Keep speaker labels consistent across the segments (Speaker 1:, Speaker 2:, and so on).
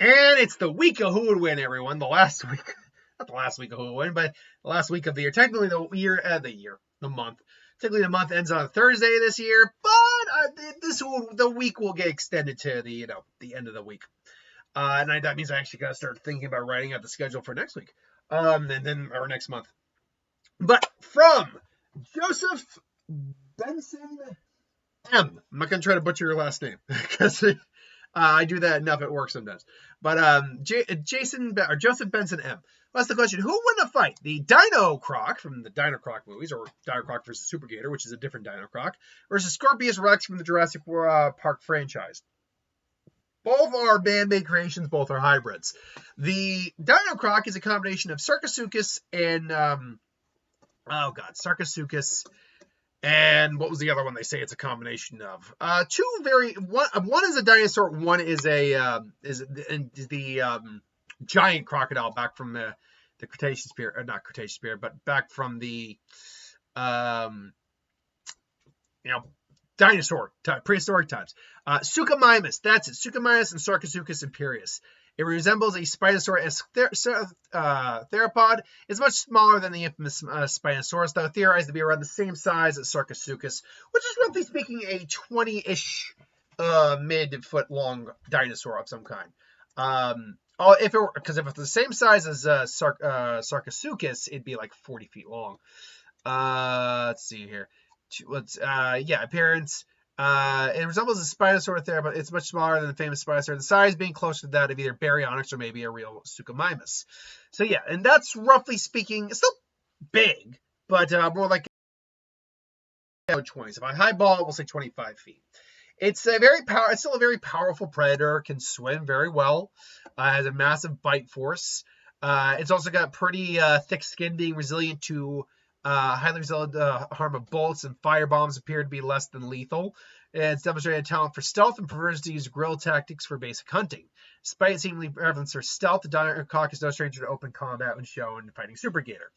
Speaker 1: And it's the week of Who Would Win, everyone. The last week, not the last week of Who Would Win, but the last week of the year. Technically, the month. Technically, the month ends on a Thursday this year, but the week will get extended to the end of the week. And that means I actually got to start thinking about writing out the schedule for next week, and then or next month. But from Joseph Benson M. I'm not going to try to butcher your last name because I do that enough at work sometimes. But Joseph Benson M. That's the question. Who won a fight? The Dino Croc from the Dino Croc movies, or Dino Croc versus Super Gator, which is a different Dino Croc, versus Scorpius Rex from the Jurassic Park franchise. Both are man-made creations. Both are hybrids. The Dino Croc is a combination of Sarcosuchus and Sarcosuchus. And what was the other one they say it's a combination of? One is a dinosaur, one is the giant crocodile back from the Cretaceous period, or not Cretaceous period, but back from the dinosaur prehistoric times. Suchomimus, that's it. Suchomimus and Sarcosuchus imperius. It resembles a Spinosaurus theropod. It's much smaller than the infamous Spinosaurus, though theorized to be around the same size as Sarcosuchus, which is roughly speaking a 20-ish mid-foot long dinosaur of some kind. Because if it's the same size as Sarcosuchus, it'd be like 40 feet long. Let's see here. Appearance. It resembles a Spinosaurus there, but it's much smaller than the famous Spinosaurus. The size being closer to that of either Baryonyx or maybe a real Suchomimus. So yeah, and that's roughly speaking, it's still big, but more like 20. So if I highball it, we'll say 25 feet. It's still a very powerful predator. Can swim very well. Has a massive bite force. It's also got pretty thick skin, being resilient to highly resilient harm of bullets, and fire bombs appear to be less than lethal. It's demonstrated talent for stealth and prefers to use guerrilla tactics for basic hunting. Despite seemingly prevalence for stealth, the Dino Croc is no stranger to open combat when shown fighting Super Gator.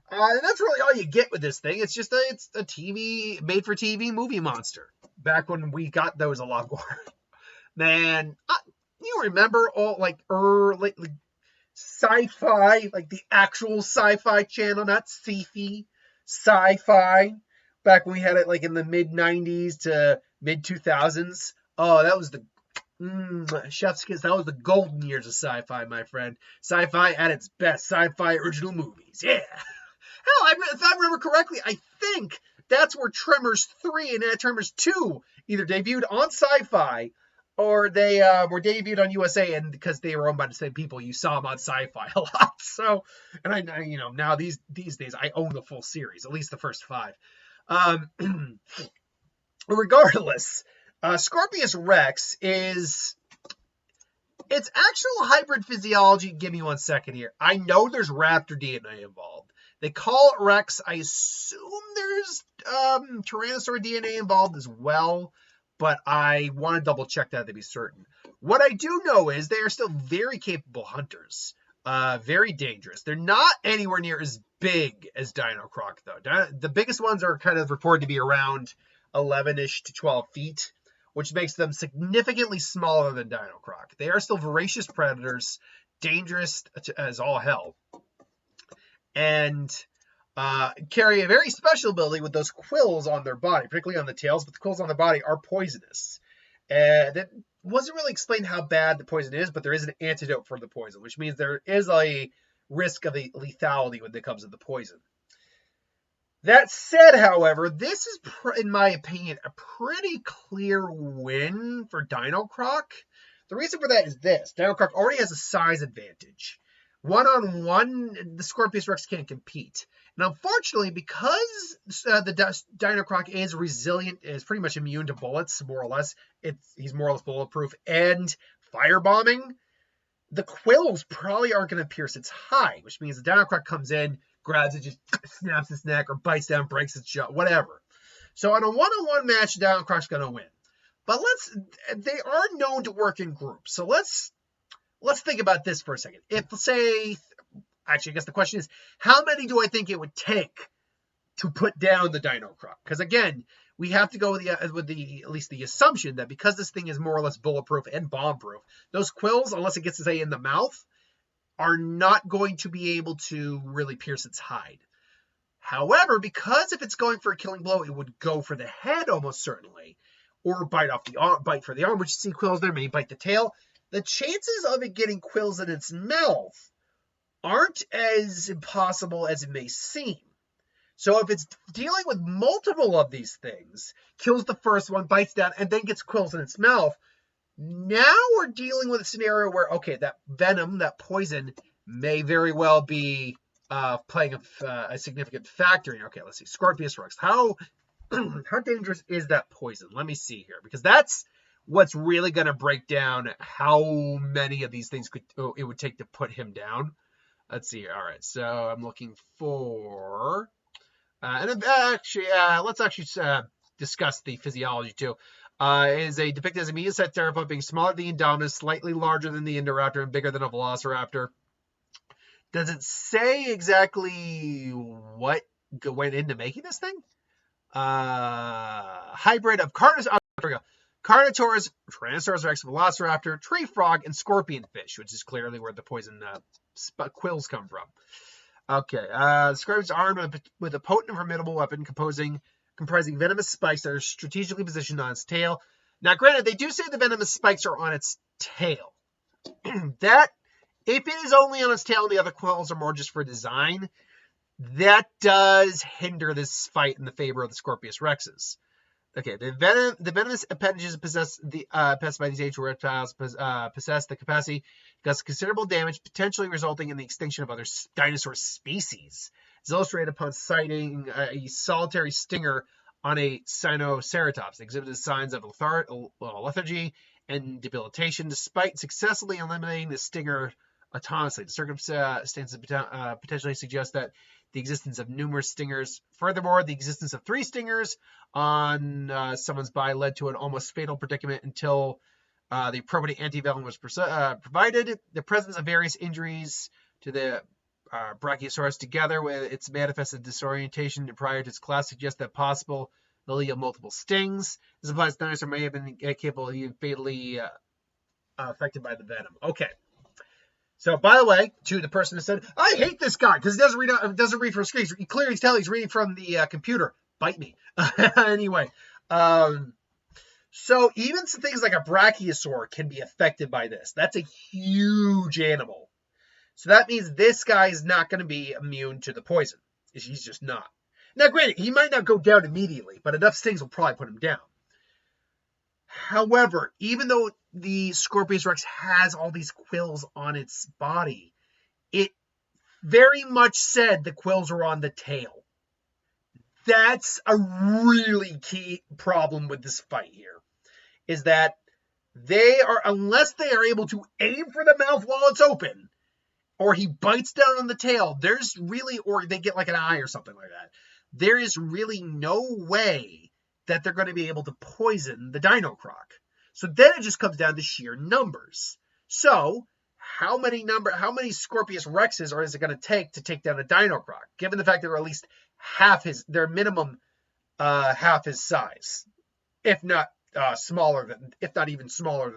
Speaker 1: And that's really all you get with this thing. It's just it's a TV, made-for-TV movie monster. Back when we got those a lot more. Man, you remember all early sci-fi, like the actual sci-fi channel, not sci-fi, sci-fi, back when we had it in the mid-90s to mid-2000s. Oh, that was the chef's kiss. That was the golden years of sci-fi, my friend. Sci-fi at its best. Sci-fi original movies. Yeah. Hell, if I remember correctly, I think that's where Tremors 3 and Tremors 2 either debuted on Sci-Fi or they were debuted on USA, and because they were owned by the same people, you saw them on Sci-Fi a lot. So, and I now these days I own the full series, at least the first 5. Regardless, Scorpius Rex is its actual hybrid physiology. Give me 1 second here. I know there's raptor DNA involved. They call it Rex. I assume there's Tyrannosaur DNA involved as well, but I want to double check that to be certain. What I do know is they are still very capable hunters, very dangerous. They're not anywhere near as big as Dino Croc, though. The biggest ones are kind of reported to be around 11-ish to 12 feet, which makes them significantly smaller than Dino Croc. They are still voracious predators, dangerous as all hell, and carry a very special ability with those quills on their body, particularly on the tails, but the quills on their body are poisonous. That wasn't really explained how bad the poison is, but there is an antidote for the poison, which means there is a risk of a lethality when it comes to the poison. That said, however, this is, in my opinion, a pretty clear win for Dino Croc. The reason for that is this. Dino Croc already has a size advantage. One-on-one, the Scorpius Rex can't compete. And unfortunately, because the Dino Croc is resilient, is pretty much immune to bullets, more or less, he's more or less bulletproof, and firebombing, the quills probably aren't going to pierce its hide, which means the Dino Croc comes in, grabs it, just snaps its neck, or bites down, breaks its jaw, whatever. So on a one-on-one match, the Dino Croc's going to win. But they are known to work in groups. So let's think about this for a second. If, say, actually, I guess the question is, how many do I think it would take to put down the Dino Croc? Because again, we have to go with the at least the assumption that because this thing is more or less bulletproof and bomb-proof, those quills, unless it gets to say in the mouth, are not going to be able to really pierce its hide. However, because if it's going for a killing blow, it would go for the head almost certainly, or bite for the arm, which you see quills there, maybe bite the tail. The chances of it getting quills in its mouth aren't as impossible as it may seem. So if it's dealing with multiple of these things, kills the first one, bites down, and then gets quills in its mouth, now we're dealing with a scenario where, okay, that venom, that poison, may very well be playing a significant factor in. Okay, let's see. Scorpius Rex. How dangerous is that poison? Let me see here, because that's what's really going to break down how many of these things it would take to put him down. Let's see here. All right, so I'm looking for... let's actually discuss the physiology too. Is depicted as a medium-sized theropod being smaller than the Indominus, slightly larger than the Indoraptor, and bigger than a Velociraptor. Does it say exactly what went into making this thing? Hybrid of Carnotaurus, Tyrannosaurus Rex, Velociraptor, tree frog, and scorpion fish, which is clearly where the poison quills come from. Okay, the Scorpion's armed with a potent and formidable weapon comprising venomous spikes that are strategically positioned on its tail. Now, granted, they do say the venomous spikes are on its tail. That, if it is only on its tail and the other quills are more just for design, that does hinder this fight in the favor of the Scorpius Rexes. Okay, the venomous appendages possessed by these ancient reptiles possess the capacity to cause considerable damage, potentially resulting in the extinction of other dinosaur species. It's illustrated upon sighting a solitary stinger on a Sinoceratops. It exhibited signs of lethargy and debilitation, despite successfully eliminating the stinger autonomously. The circumstances potentially suggest that the existence of numerous stingers. Furthermore, the existence of 3 stingers on someone's body led to an almost fatal predicament until the appropriate antivenom was provided. The presence of various injuries to the Brachiosaurus together with its manifested disorientation prior to its class suggests that possibility of multiple stings. This implies the dinosaur may have been capable of being fatally affected by the venom. Okay. So, by the way, to the person who said, I hate this guy because he doesn't read from screen. You clearly tell he's reading from the computer. Bite me. Anyway, so even some things like a brachiosaur can be affected by this. That's a huge animal. So that means this guy is not going to be immune to the poison. He's just not. Now, granted, he might not go down immediately, but enough stings will probably put him down. However, even though the Scorpius Rex has all these quills on its body, it very much said the quills were on the tail. That's a really key problem with this fight here, is that unless they are able to aim for the mouth while it's open, or he bites down on the tail, or they get like an eye or something like that, there is really no way that they're going to be able to poison the Dino Croc. So then it just comes down to sheer numbers. So how many Scorpius Rexes is it going to take down a Dino Croc, given the fact they're at least their minimum half his size, if not even smaller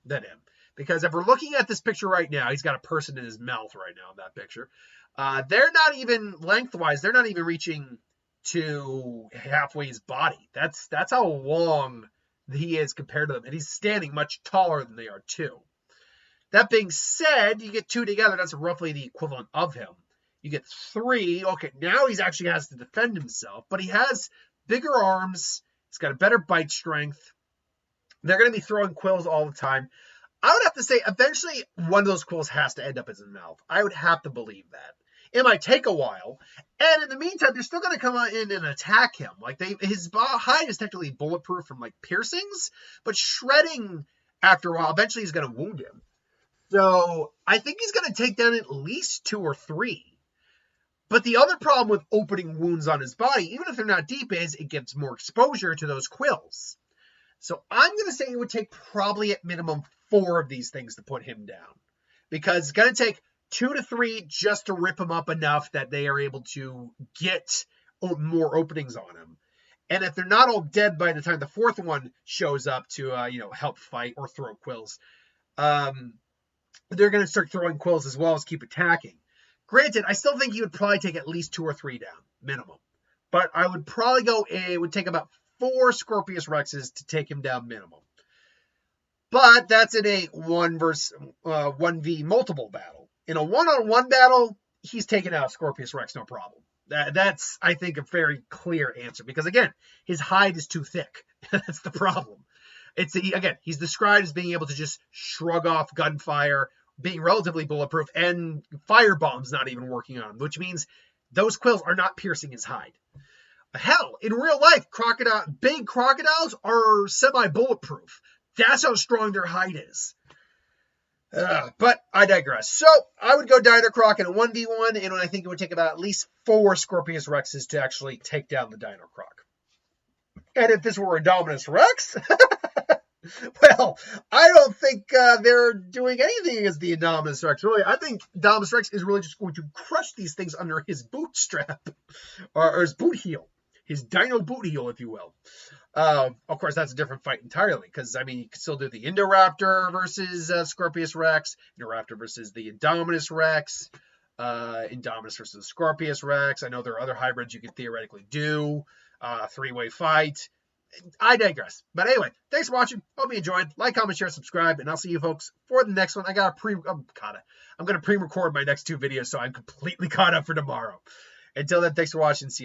Speaker 1: than him. Because if we're looking at this picture right now, he's got a person in his mouth right now in that picture. They're not even lengthwise, they're not even reaching to halfway his body. That's how long he is compared to them. And he's standing much taller than they are too. That being said, you get 2 together, that's roughly the equivalent of him. You get 3. Okay, now he actually has to defend himself, but he has bigger arms. He's got a better bite strength. They're going to be throwing quills all the time. I would have to say, eventually, one of those quills has to end up in his mouth. I would have to believe that. It might take a while, and in the meantime, they're still going to come in and attack him. Like his hide is technically bulletproof from like piercings, but shredding after a while, eventually he's going to wound him. So I think he's going to take down at least 2 or 3. But the other problem with opening wounds on his body, even if they're not deep, is it gives more exposure to those quills. So I'm going to say it would take probably at minimum 4 of these things to put him down, because it's going to take 2 to 3 just to rip him up enough that they are able to get more openings on him. And if they're not all dead by the time the fourth one shows up to, help fight or throw quills, they're going to start throwing quills as well as keep attacking. Granted, I still think you would probably take at least 2 or 3 down, minimum. But I would probably it would take about 4 Scorpius Rexes to take him down minimum. But that's in a 1v multiple battle. In a 1-on-1 battle, he's taking out Scorpius Rex, no problem. That's, I think, a very clear answer. Because, again, his hide is too thick. That's the problem. He's described as being able to just shrug off gunfire, being relatively bulletproof, and fire bombs not even working on him, which means those quills are not piercing his hide. Hell, in real life, big crocodiles are semi-bulletproof. That's how strong their hide is. But I digress. So I would go Dino Croc in a 1v1, and I think it would take about at least 4 Scorpius Rexes to actually take down the Dino Croc. And if this were Indominus Rex, well, I don't think they're doing anything against the Indominus Rex. Really, I think Indominus Rex is really just going to crush these things under his bootstrap, or his boot heel. His dino boot heel, if you will. Of course, that's a different fight entirely, because, you can still do the Indoraptor versus Scorpius Rex, Indoraptor versus the Indominus Rex, Indominus versus Scorpius Rex. I know there are other hybrids you could theoretically do, 3-way fight. I digress. But anyway, thanks for watching. Hope you enjoyed. Like, comment, share, subscribe, and I'll see you folks for the next one. I'm going to pre-record my next 2 videos, so I'm completely caught up for tomorrow. Until then, thanks for watching. See you later.